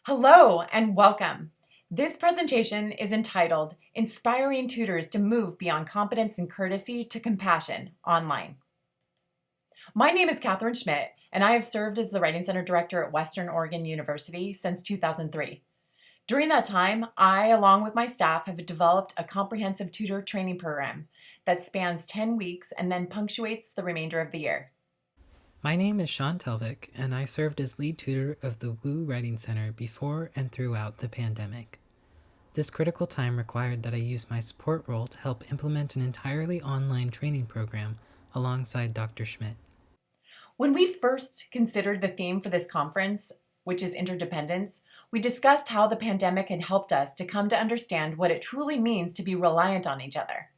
Hello and welcome. This presentation is entitled Inspiring Tutors to Move Beyond Competence and Courtesy to Compassion online. My name is Katherine Schmidt, and I have served as the Writing Center Director at Western Oregon University since 2003. During that time, I, along with my staff, have developed a comprehensive tutor training program that spans 10 weeks and then punctuates the remainder of the year. My name is Tellvik, and I served as lead tutor of the WU Writing Center before and throughout the pandemic. This critical time required that I use my support role to help implement an entirely online training program alongside Dr. Schmidt. When we first considered the theme for this conference, which is interdependence, we discussed how the pandemic had helped us to come to understand what it truly means to be reliant on each other.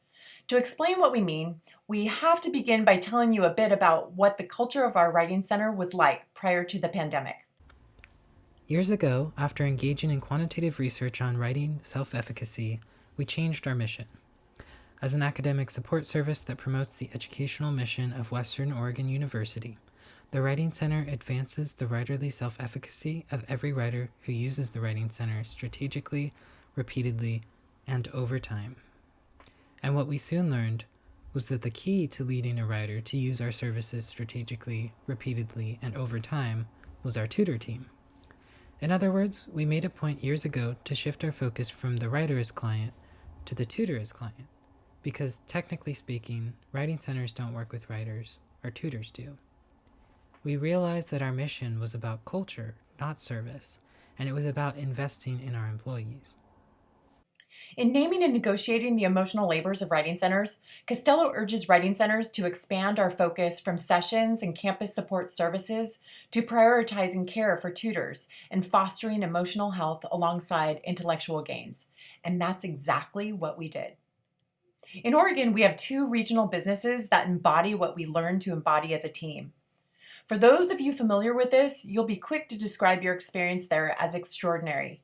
To explain what we mean, we have to begin by telling you a bit about what the culture of our writing center was like prior to the pandemic. Years ago, after engaging in quantitative research on writing self-efficacy, we changed our mission. As an academic support service that promotes the educational mission of Western Oregon University, the Writing Center advances the writerly self-efficacy of every writer who uses the Writing Center strategically, repeatedly, and over time. And what we soon learned was that the key to leading a writer to use our services strategically, repeatedly, and over time was our tutor team. In other words, we made a point years ago to shift our focus from the writer-as-client to the tutor-as-client, because technically speaking, writing centers don't work with writers, our tutors do. We realized that our mission was about culture, not service, and it was about investing in our employees. In naming and negotiating the emotional labors of writing centers, Costello urges writing centers to expand our focus from sessions and campus support services to prioritizing care for tutors and fostering emotional health alongside intellectual gains. And that's exactly what we did. In Oregon, we have 2 regional businesses that embody what we learned to embody as a team. For those of you familiar with this, you'll be quick to describe your experience there as extraordinary.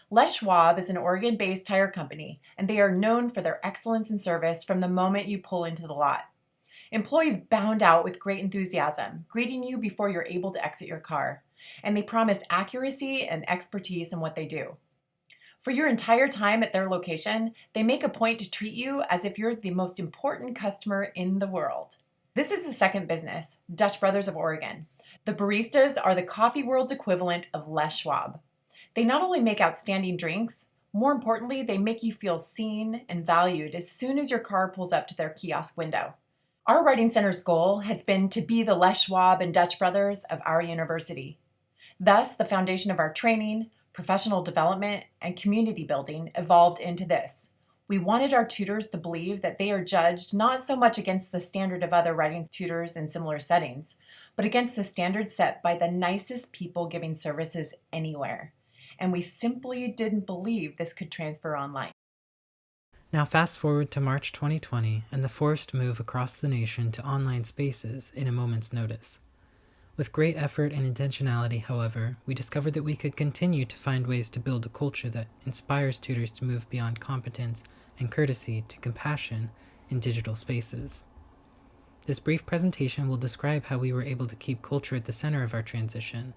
Les Schwab is an Oregon-based tire company, and they are known for their excellence in service from the moment you pull into the lot. Employees bound out with great enthusiasm, greeting you before you're able to exit your car, and they promise accuracy and expertise in what they do. For your entire time at their location, they make a point to treat you as if you're the most important customer in the world. This is the second business, Dutch Brothers of Oregon. The baristas are the coffee world's equivalent of Les Schwab. They not only make outstanding drinks, more importantly, they make you feel seen and valued as soon as your car pulls up to their kiosk window. Our Writing Center's goal has been to be the Les Schwab and Dutch Brothers of our university. Thus, the foundation of our training, professional development, and community building evolved into this. We wanted our tutors to believe that they are judged not so much against the standard of other writing tutors in similar settings, but against the standard set by the nicest people giving services anywhere. And we simply didn't believe this could transfer online. Now fast forward to March 2020 and the forced move across the nation to online spaces in a moment's notice. With great effort and intentionality, however, we discovered that we could continue to find ways to build a culture that inspires tutors to move beyond competence and courtesy to compassion in digital spaces. This brief presentation will describe how we were able to keep culture at the center of our transition,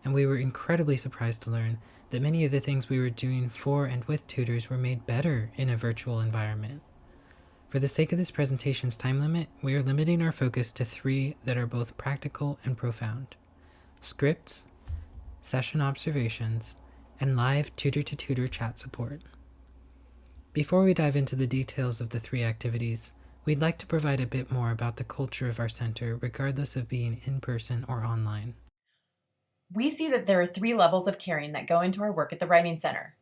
and we were incredibly surprised to learn that many of the things we were doing for and with tutors were made better in a virtual environment. For the sake of this presentation's time limit, we are limiting our focus to 3 that are both practical and profound: scripts, session observations, and live tutor-to-tutor chat support. Before we dive into the details of the 3 activities, we'd like to provide a bit more about the culture of our center regardless of being in person or online. We see that there are 3 levels of caring that go into our work at the Writing Center.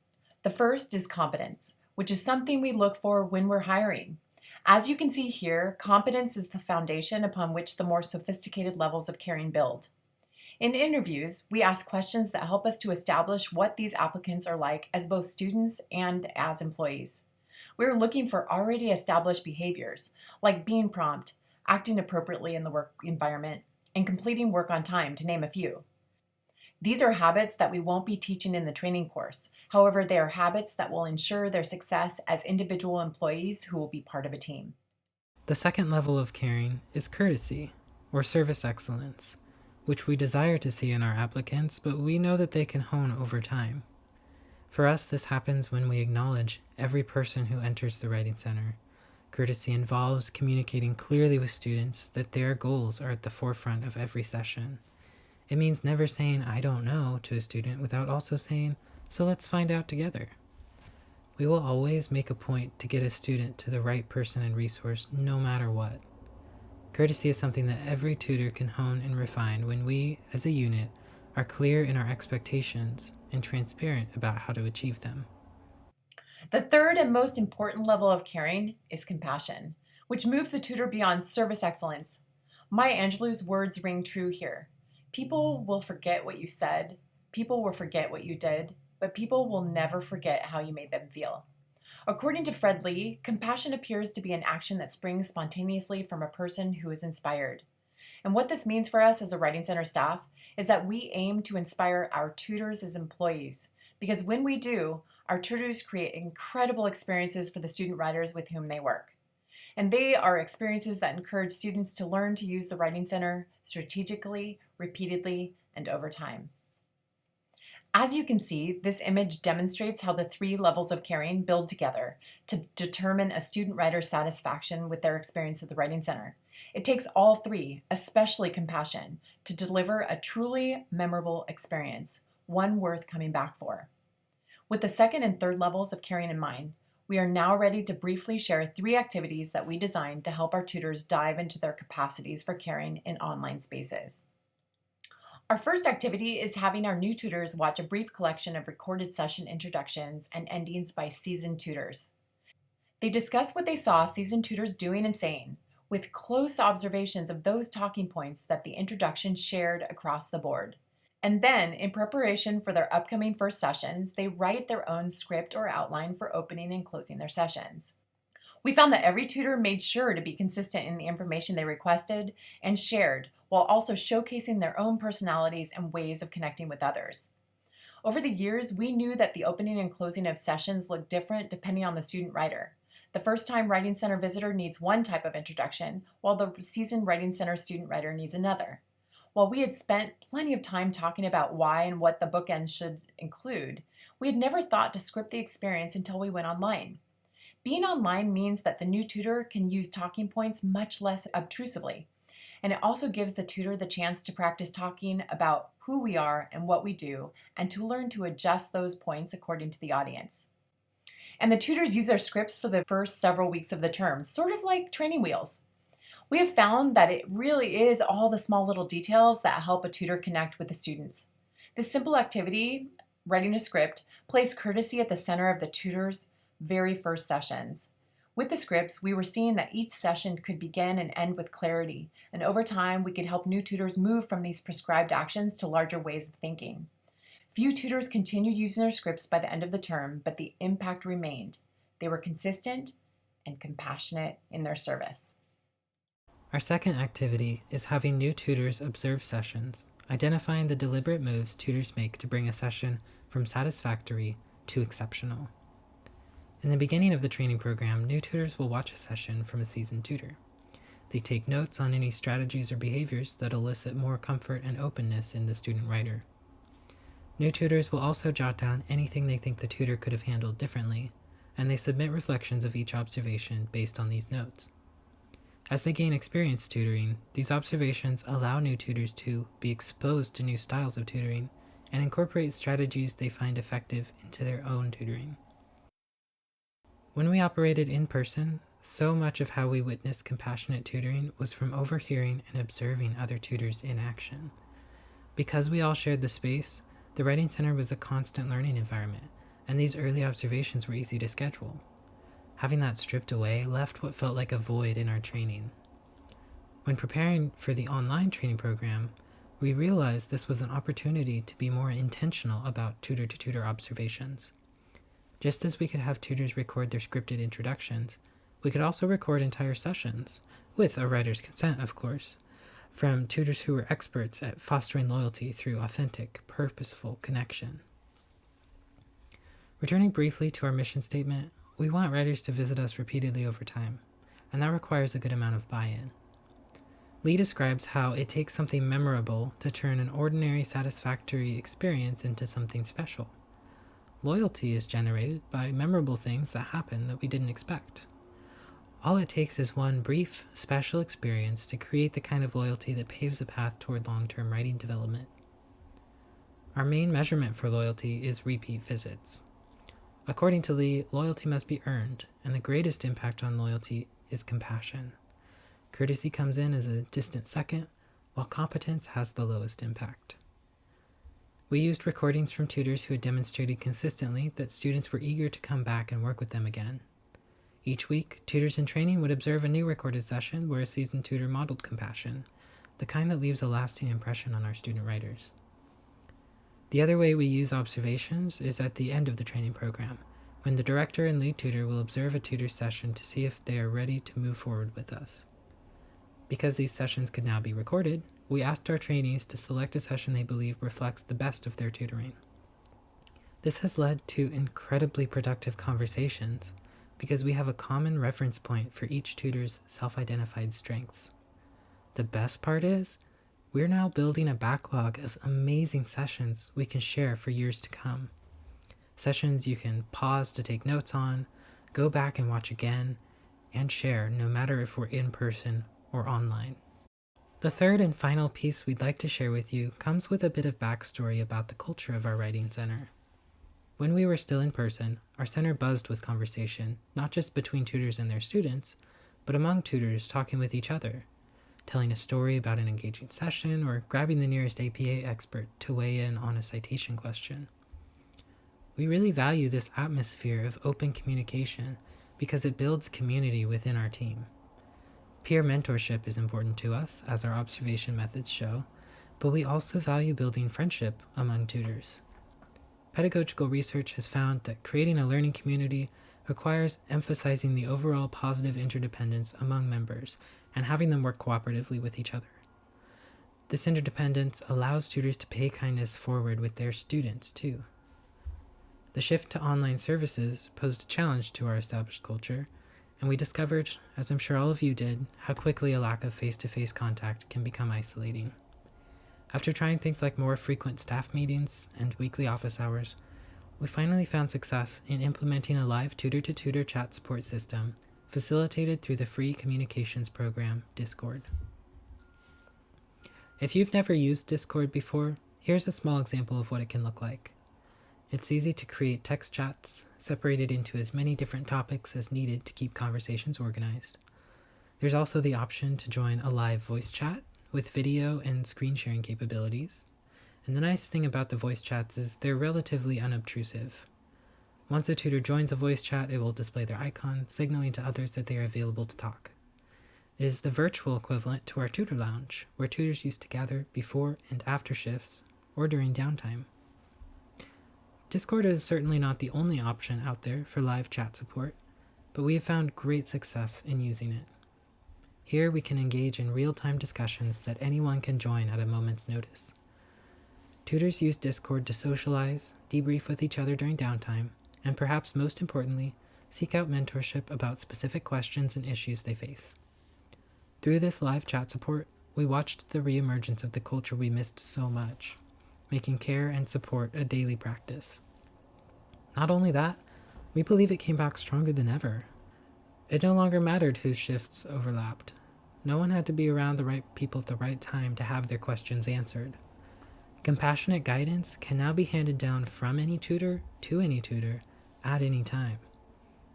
The first is competence, which is something we look for when we're hiring. As you can see here, competence is the foundation upon which the more sophisticated levels of caring build. In interviews, we ask questions that help us to establish what these applicants are like as both students and as employees. We're looking for already established behaviors, like being prompt, acting appropriately in the work environment, and completing work on time, to name a few. These are habits that we won't be teaching in the training course. However, they are habits that will ensure their success as individual employees who will be part of a team. The second level of caring is courtesy, or service excellence, which we desire to see in our applicants, but we know that they can hone over time. For us, this happens when we acknowledge every person who enters the Writing Center. Courtesy involves communicating clearly with students that their goals are at the forefront of every session. It means never saying, "I don't know," to a student without also saying, "So let's find out together." We will always make a point to get a student to the right person and resource no matter what. Courtesy is something that every tutor can hone and refine when we, as a unit, are clear in our expectations and transparent about how to achieve them. The third and most important level of caring is compassion, which moves the tutor beyond service excellence. Maya Angelou's words ring true here. People will forget what you said, people will forget what you did, but people will never forget how you made them feel. According to Fred Lee, compassion appears to be an action that springs spontaneously from a person who is inspired. And what this means for us as a Writing Center staff is that we aim to inspire our tutors as employees, because when we do, our tutors create incredible experiences for the student writers with whom they work. And they are experiences that encourage students to learn to use the Writing Center strategically, repeatedly, and over time. As you can see, this image demonstrates how the three levels of caring build together to determine a student writer's satisfaction with their experience at the Writing Center. It takes all three, especially compassion, to deliver a truly memorable experience, one worth coming back for. With the second and third levels of caring in mind, we are now ready to briefly share 3 activities that we designed to help our tutors dive into their capacities for caring in online spaces. Our first activity is having our new tutors watch a brief collection of recorded session introductions and endings by seasoned tutors. They discuss what they saw seasoned tutors doing and saying, with close observations of those talking points that the introduction shared across the board. And then, in preparation for their upcoming first sessions, they write their own script or outline for opening and closing their sessions. We found that every tutor made sure to be consistent in the information they requested and shared, while also showcasing their own personalities and ways of connecting with others. Over the years, we knew that the opening and closing of sessions looked different depending on the student writer. The first-time Writing Center visitor needs one type of introduction, while the seasoned Writing Center student writer needs another. While we had spent plenty of time talking about why and what the bookends should include, we had never thought to script the experience until we went online. Being online means that the new tutor can use talking points much less obtrusively, and it also gives the tutor the chance to practice talking about who we are and what we do, and to learn to adjust those points according to the audience. And the tutors use their scripts for the first several weeks of the term, sort of like training wheels. We have found that it really is all the small little details that help a tutor connect with the students. This simple activity, writing a script, placed courtesy at the center of the tutor's very first sessions. With the scripts, we were seeing that each session could begin and end with clarity, and over time we could help new tutors move from these prescribed actions to larger ways of thinking. Few tutors continued using their scripts by the end of the term, but the impact remained. They were consistent and compassionate in their service. Our second activity is having new tutors observe sessions, identifying the deliberate moves tutors make to bring a session from satisfactory to exceptional. In the beginning of the training program, new tutors will watch a session from a seasoned tutor. They take notes on any strategies or behaviors that elicit more comfort and openness in the student writer. New tutors will also jot down anything they think the tutor could have handled differently, and they submit reflections of each observation based on these notes. As they gain experience tutoring, these observations allow new tutors to be exposed to new styles of tutoring and incorporate strategies they find effective into their own tutoring. When we operated in person, so much of how we witnessed compassionate tutoring was from overhearing and observing other tutors in action. Because we all shared the space, the Writing Center was a constant learning environment, and these early observations were easy to schedule. Having that stripped away left what felt like a void in our training. When preparing for the online training program, we realized this was an opportunity to be more intentional about tutor-to-tutor observations. Just as we could have tutors record their scripted introductions, we could also record entire sessions, with a writer's consent, of course, from tutors who were experts at fostering loyalty through authentic, purposeful connection. Returning briefly to our mission statement, we want writers to visit us repeatedly over time, and that requires a good amount of buy-in. Lee describes how it takes something memorable to turn an ordinary satisfactory experience into something special. Loyalty is generated by memorable things that happen that we didn't expect. All it takes is one brief, special experience to create the kind of loyalty that paves a path toward long-term writing development. Our main measurement for loyalty is repeat visits. According to Lee, loyalty must be earned, and the greatest impact on loyalty is compassion. Courtesy comes in as a distant second, while competence has the lowest impact. We used recordings from tutors who had demonstrated consistently that students were eager to come back and work with them again. Each week, tutors in training would observe a new recorded session where a seasoned tutor modeled compassion, the kind that leaves a lasting impression on our student writers. The other way we use observations is at the end of the training program, when the director and lead tutor will observe a tutor's session to see if they are ready to move forward with us. Because these sessions could now be recorded, we asked our trainees to select a session they believe reflects the best of their tutoring. This has led to incredibly productive conversations because we have a common reference point for each tutor's self-identified strengths. The best part is, we're now building a backlog of amazing sessions we can share for years to come. Sessions you can pause to take notes on, go back and watch again, and share no matter if we're in person or online. The third and final piece we'd like to share with you comes with a bit of backstory about the culture of our writing center. When we were still in person, our center buzzed with conversation, not just between tutors and their students, but among tutors talking with each other, telling a story about an engaging session or grabbing the nearest APA expert to weigh in on a citation question. We really value this atmosphere of open communication because it builds community within our team. Peer mentorship is important to us, as our observation methods show, but we also value building friendship among tutors. Pedagogical research has found that creating a learning community requires emphasizing the overall positive interdependence among members and having them work cooperatively with each other. This interdependence allows tutors to pay kindness forward with their students, too. The shift to online services posed a challenge to our established culture, and we discovered, as I'm sure all of you did, how quickly a lack of face-to-face contact can become isolating. After trying things like more frequent staff meetings and weekly office hours, we finally found success in implementing a live tutor-to-tutor chat support system facilitated through the free communications program, Discord. If you've never used Discord before, here's a small example of what it can look like. It's easy to create text chats, separated into as many different topics as needed to keep conversations organized. There's also the option to join a live voice chat with video and screen sharing capabilities. And the nice thing about the voice chats is they're relatively unobtrusive. Once a tutor joins a voice chat, it will display their icon, signaling to others that they are available to talk. It is the virtual equivalent to our tutor lounge, where tutors used to gather before and after shifts, or during downtime. Discord is certainly not the only option out there for live chat support, but we have found great success in using it. Here we can engage in real-time discussions that anyone can join at a moment's notice. Tutors use Discord to socialize, debrief with each other during downtime, and perhaps most importantly, seek out mentorship about specific questions and issues they face. Through this live chat support, we watched the reemergence of the culture we missed so much, making care and support a daily practice. Not only that, we believe it came back stronger than ever. It no longer mattered whose shifts overlapped. No one had to be around the right people at the right time to have their questions answered. Compassionate guidance can now be handed down from any tutor to any tutor at any time.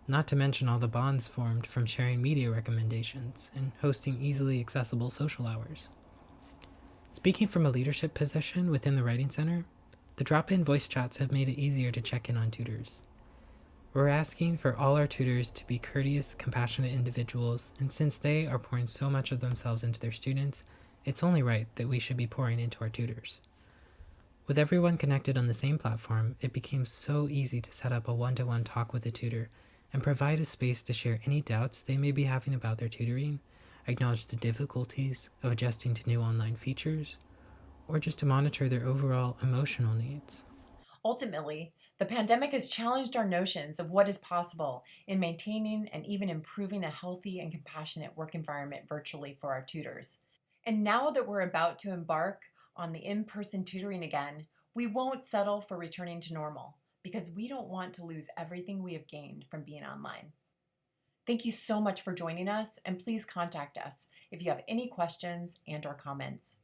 Not to mention all the bonds formed from sharing media recommendations and hosting easily accessible social hours. Speaking from a leadership position within the Writing Center, the drop-in voice chats have made it easier to check in on tutors. We're asking for all our tutors to be courteous, compassionate individuals, and since they are pouring so much of themselves into their students, it's only right that we should be pouring into our tutors. With everyone connected on the same platform, it became so easy to set up a one-to-one talk with a tutor and provide a space to share any doubts they may be having about their tutoring, acknowledge the difficulties of adjusting to new online features, or just to monitor their overall emotional needs. Ultimately, the pandemic has challenged our notions of what is possible in maintaining and even improving a healthy and compassionate work environment virtually for our tutors. And now that we're about to embark on the in-person tutoring again, we won't settle for returning to normal because we don't want to lose everything we have gained from being online. Thank you so much for joining us, and please contact us if you have any questions and/or comments.